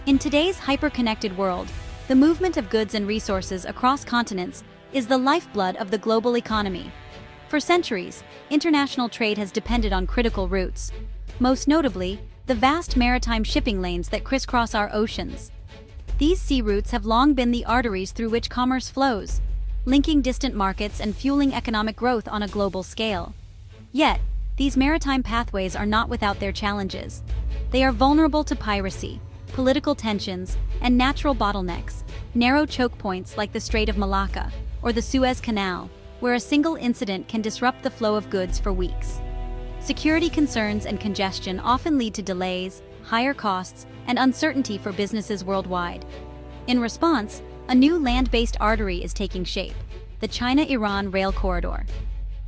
In today's hyper-connected world, the movement of goods and resources across continents is the lifeblood of the global economy. For centuries, international trade has depended on critical routes, most notably, the vast maritime shipping lanes that crisscross our oceans. These sea routes have long been the arteries through which commerce flows, linking distant markets and fueling economic growth on a global scale. Yet, these maritime pathways are not without their challenges. They are vulnerable to piracy, political tensions, and natural bottlenecks, narrow choke points like the Strait of Malacca or the Suez Canal, where a single incident can disrupt the flow of goods for weeks. Security concerns and congestion often lead to delays, higher costs, and uncertainty for businesses worldwide. In response, a new land-based artery is taking shape, the China-Iran Rail Corridor.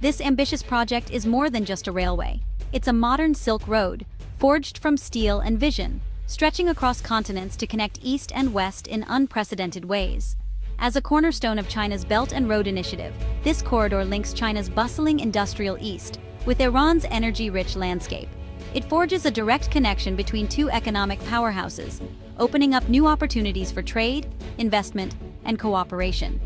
This ambitious project is more than just a railway. It's a modern Silk Road, forged from steel and vision, stretching across continents to connect East and West in unprecedented ways. As a cornerstone of China's Belt and Road Initiative, this corridor links China's bustling industrial East with Iran's energy-rich landscape. It forges a direct connection between two economic powerhouses, opening up new opportunities for trade, investment, and cooperation.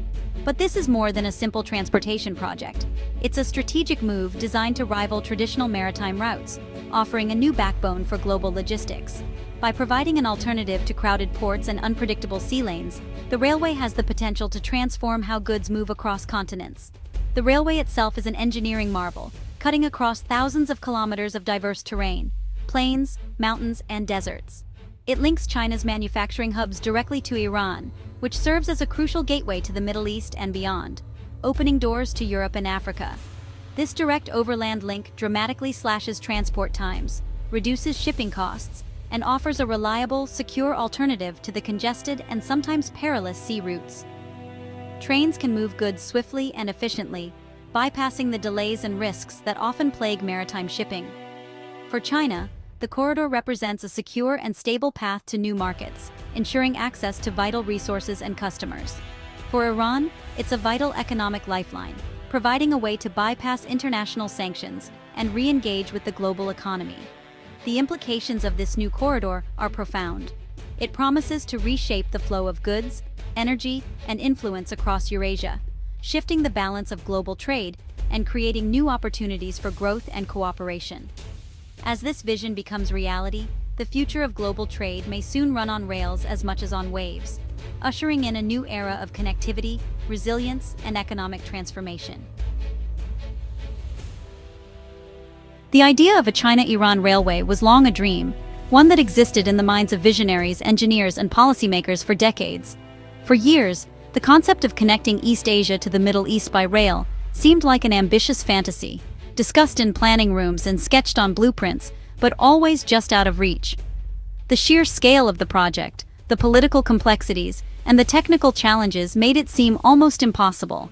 But this is more than a simple transportation project. It's a strategic move designed to rival traditional maritime routes, offering a new backbone for global logistics. By providing an alternative to crowded ports and unpredictable sea lanes, the railway has the potential to transform how goods move across continents. The railway itself is an engineering marvel, cutting across thousands of kilometers of diverse terrain, plains, mountains, and deserts. It links China's manufacturing hubs directly to Iran, which serves as a crucial gateway to the Middle East and beyond, opening doors to Europe and Africa. This direct overland link dramatically slashes transport times, reduces shipping costs, and offers a reliable, secure alternative to the congested and sometimes perilous sea routes. Trains can move goods swiftly and efficiently, bypassing the delays and risks that often plague maritime shipping. For China, the corridor represents a secure and stable path to new markets, ensuring access to vital resources and customers. For Iran, it's a vital economic lifeline, providing a way to bypass international sanctions and re-engage with the global economy. The implications of this new corridor are profound. It promises to reshape the flow of goods, energy, and influence across Eurasia, shifting the balance of global trade and creating new opportunities for growth and cooperation. As this vision becomes reality, the future of global trade may soon run on rails as much as on waves, ushering in a new era of connectivity, resilience, and economic transformation. The idea of a China-Iran railway was long a dream, one that existed in the minds of visionaries, engineers, and policymakers for decades. For years, the concept of connecting East Asia to the Middle East by rail seemed like an ambitious fantasy, discussed in planning rooms and sketched on blueprints, but always just out of reach. The sheer scale of the project, the political complexities, and the technical challenges made it seem almost impossible.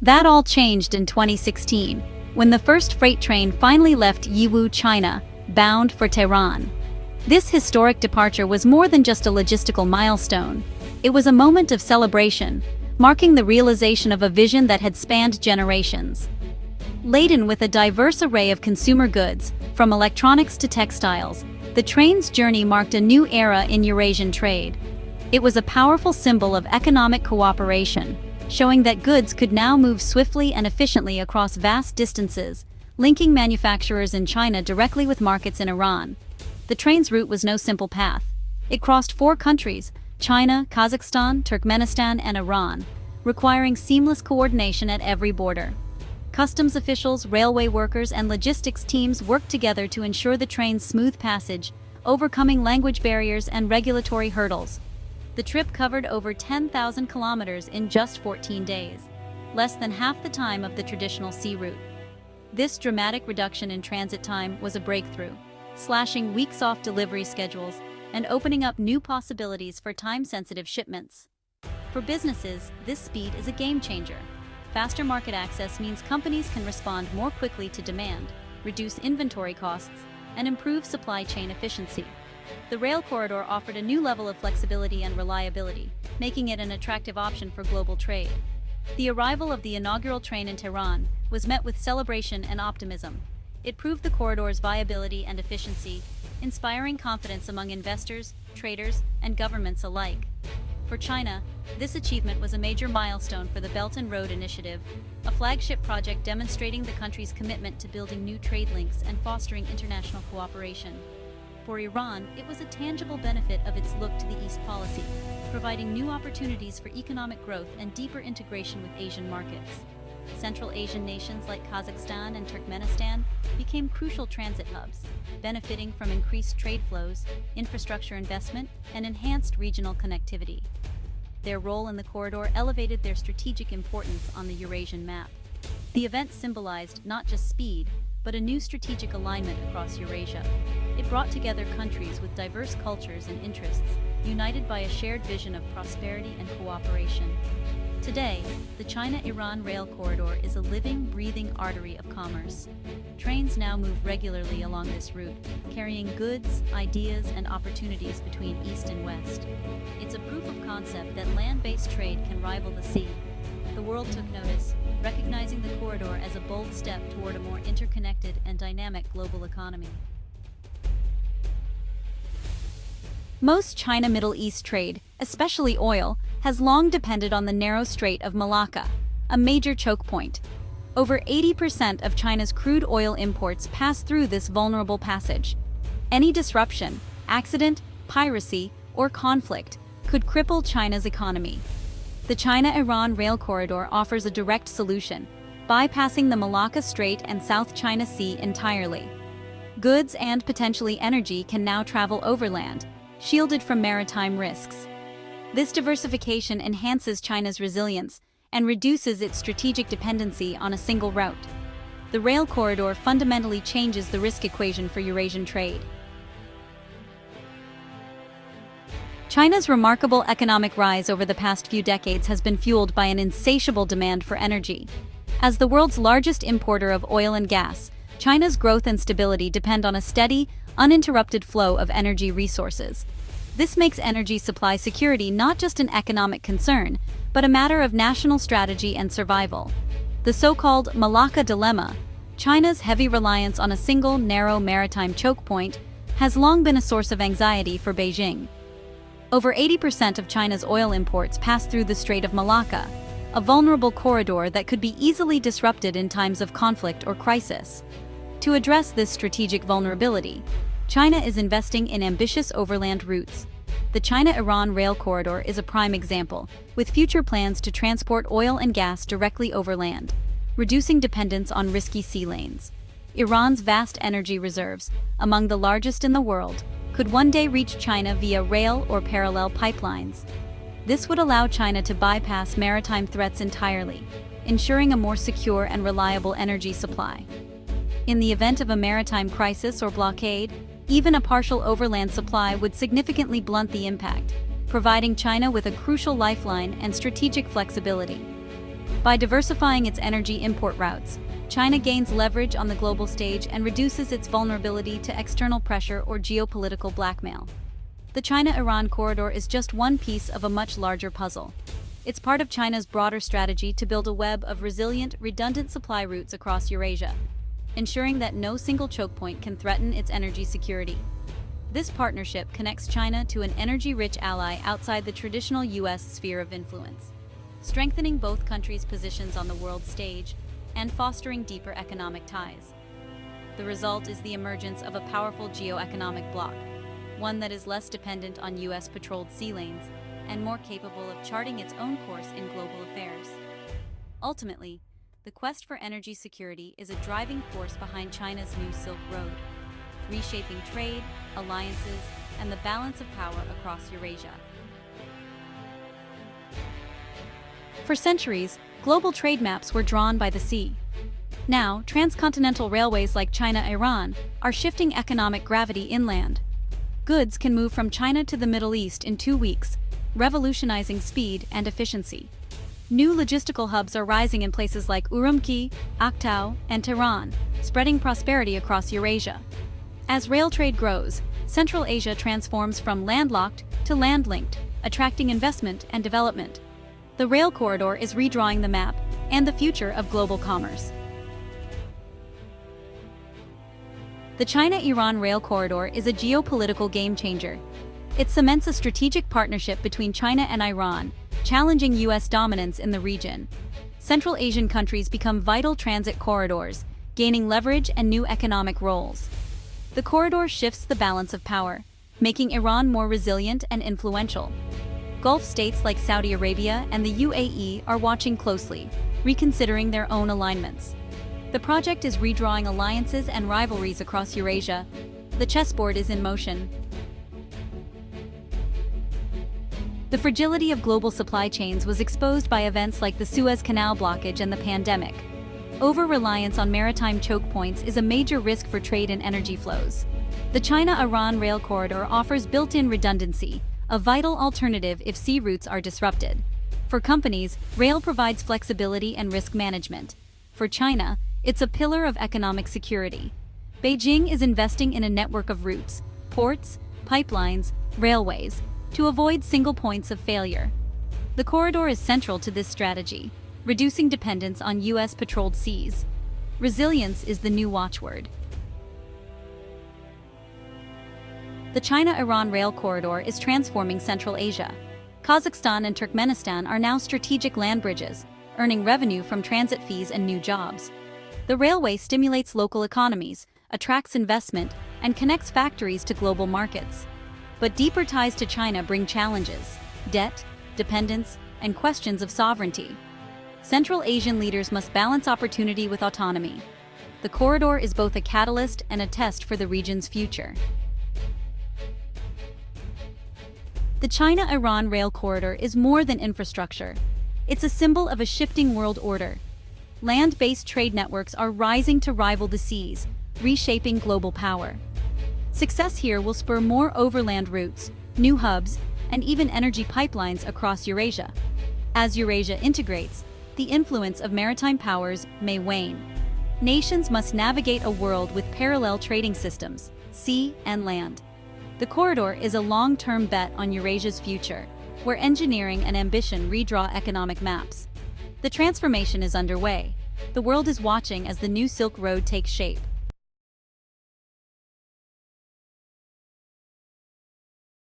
That all changed in 2016, when the first freight train finally left Yiwu, China, bound for Tehran. This historic departure was more than just a logistical milestone. It was a moment of celebration, marking the realization of a vision that had spanned generations. Laden with a diverse array of consumer goods, from electronics to textiles, the train's journey marked a new era in Eurasian trade. It was a powerful symbol of economic cooperation, showing that goods could now move swiftly and efficiently across vast distances, linking manufacturers in China directly with markets in Iran. The train's route was no simple path. It crossed 4 countries, China, Kazakhstan, Turkmenistan, and Iran, requiring seamless coordination at every border. Customs officials, railway workers, and logistics teams worked together to ensure the train's smooth passage, overcoming language barriers and regulatory hurdles. The trip covered over 10,000 kilometers in just 14 days, less than half the time of the traditional sea route. This dramatic reduction in transit time was a breakthrough, slashing weeks-off delivery schedules and opening up new possibilities for time-sensitive shipments. For businesses, this speed is a game-changer. Faster market access means companies can respond more quickly to demand, reduce inventory costs, and improve supply chain efficiency. The rail corridor offered a new level of flexibility and reliability, making it an attractive option for global trade. The arrival of the inaugural train in Tehran was met with celebration and optimism. It proved the corridor's viability and efficiency, inspiring confidence among investors, traders, and governments alike. For China, this achievement was a major milestone for the Belt and Road Initiative, a flagship project demonstrating the country's commitment to building new trade links and fostering international cooperation. For Iran, it was a tangible benefit of its look to the East policy, providing new opportunities for economic growth and deeper integration with Asian markets. Central Asian nations like Kazakhstan and Turkmenistan became crucial transit hubs, benefiting from increased trade flows, infrastructure investment, and enhanced regional connectivity. Their role in the corridor elevated their strategic importance on the Eurasian map. The event symbolized not just speed, but a new strategic alignment across Eurasia. It brought together countries with diverse cultures and interests, united by a shared vision of prosperity and cooperation. Today, the China-Iran rail corridor is a living, breathing artery of commerce. Trains now move regularly along this route, carrying goods, ideas, and opportunities between East and West. It's a proof of concept that land-based trade can rival the sea. The world took notice, recognizing the corridor as a bold step toward a more interconnected and dynamic global economy. Most China-Middle East trade, especially oil, has long depended on the narrow Strait of Malacca, a major choke point. Over 80% of China's crude oil imports pass through this vulnerable passage. Any disruption, accident, piracy, or conflict could cripple China's economy. The China-Iran rail corridor offers a direct solution, bypassing the Malacca Strait and South China Sea entirely. Goods and potentially energy can now travel overland, shielded from maritime risks. This diversification enhances China's resilience and reduces its strategic dependency on a single route. The rail corridor fundamentally changes the risk equation for Eurasian trade. China's remarkable economic rise over the past few decades has been fueled by an insatiable demand for energy. As the world's largest importer of oil and gas, China's growth and stability depend on a steady, uninterrupted flow of energy resources. This makes energy supply security not just an economic concern, but a matter of national strategy and survival. The so-called Malacca dilemma, China's heavy reliance on a single, narrow maritime choke point, has long been a source of anxiety for Beijing. Over 80% of China's oil imports pass through the Strait of Malacca, a vulnerable corridor that could be easily disrupted in times of conflict or crisis. To address this strategic vulnerability, China is investing in ambitious overland routes. The China-Iran rail corridor is a prime example, with future plans to transport oil and gas directly overland, reducing dependence on risky sea lanes. Iran's vast energy reserves, among the largest in the world, could one day reach China via rail or parallel pipelines. This would allow China to bypass maritime threats entirely, ensuring a more secure and reliable energy supply. In the event of a maritime crisis or blockade, even a partial overland supply would significantly blunt the impact, providing China with a crucial lifeline and strategic flexibility. By diversifying its energy import routes, China gains leverage on the global stage and reduces its vulnerability to external pressure or geopolitical blackmail. The China-Iran corridor is just one piece of a much larger puzzle. It's part of China's broader strategy to build a web of resilient, redundant supply routes across Eurasia, ensuring that no single choke point can threaten its energy security. This partnership connects China to an energy-rich ally outside the traditional U.S. sphere of influence, strengthening both countries' positions on the world stage and fostering deeper economic ties. The result is the emergence of a powerful geo-economic bloc, one that is less dependent on U.S. patrolled sea lanes and more capable of charting its own course in global affairs. Ultimately, the quest for energy security is a driving force behind China's new Silk Road, reshaping trade, alliances, and the balance of power across Eurasia. For centuries, global trade maps were drawn by the sea. Now, transcontinental railways like China-Iran are shifting economic gravity inland. Goods can move from China to the Middle East in 2 weeks, revolutionizing speed and efficiency. New logistical hubs are rising in places like Urumqi, Aktau, and Tehran, spreading prosperity across Eurasia. As rail trade grows, Central Asia transforms from landlocked to land-linked, attracting investment and development. The rail corridor is redrawing the map and the future of global commerce. The China-Iran rail corridor is a geopolitical game-changer. It cements a strategic partnership between China and Iran, challenging U.S. dominance in the region. Central Asian countries become vital transit corridors, gaining leverage and new economic roles. The corridor shifts the balance of power, making Iran more resilient and influential. Gulf states like Saudi Arabia and the UAE are watching closely, reconsidering their own alignments. The project is redrawing alliances and rivalries across Eurasia. The chessboard is in motion. The fragility of global supply chains was exposed by events like the Suez Canal blockage and the pandemic. Over-reliance on maritime choke points is a major risk for trade and energy flows. The China-Iran rail corridor offers built-in redundancy, a vital alternative if sea routes are disrupted. For companies, rail provides flexibility and risk management. For China, it's a pillar of economic security. Beijing is investing in a network of routes, ports, pipelines, railways, to avoid single points of failure. The corridor is central to this strategy, reducing dependence on U.S.-patrolled seas. Resilience is the new watchword. The China-Iran rail corridor is transforming Central Asia. Kazakhstan and Turkmenistan are now strategic land bridges, earning revenue from transit fees and new jobs. The railway stimulates local economies, attracts investment, and connects factories to global markets. But deeper ties to China bring challenges: debt, dependence, and questions of sovereignty. Central Asian leaders must balance opportunity with autonomy. The corridor is both a catalyst and a test for the region's future. The China-Iran rail corridor is more than infrastructure. It's a symbol of a shifting world order. Land-based trade networks are rising to rival the seas, reshaping global power. Success here will spur more overland routes, new hubs, and even energy pipelines across Eurasia. As Eurasia integrates, the influence of maritime powers may wane. Nations must navigate a world with parallel trading systems, sea and land. The corridor is a long-term bet on Eurasia's future, where engineering and ambition redraw economic maps. The transformation is underway. The world is watching as the new Silk Road takes shape.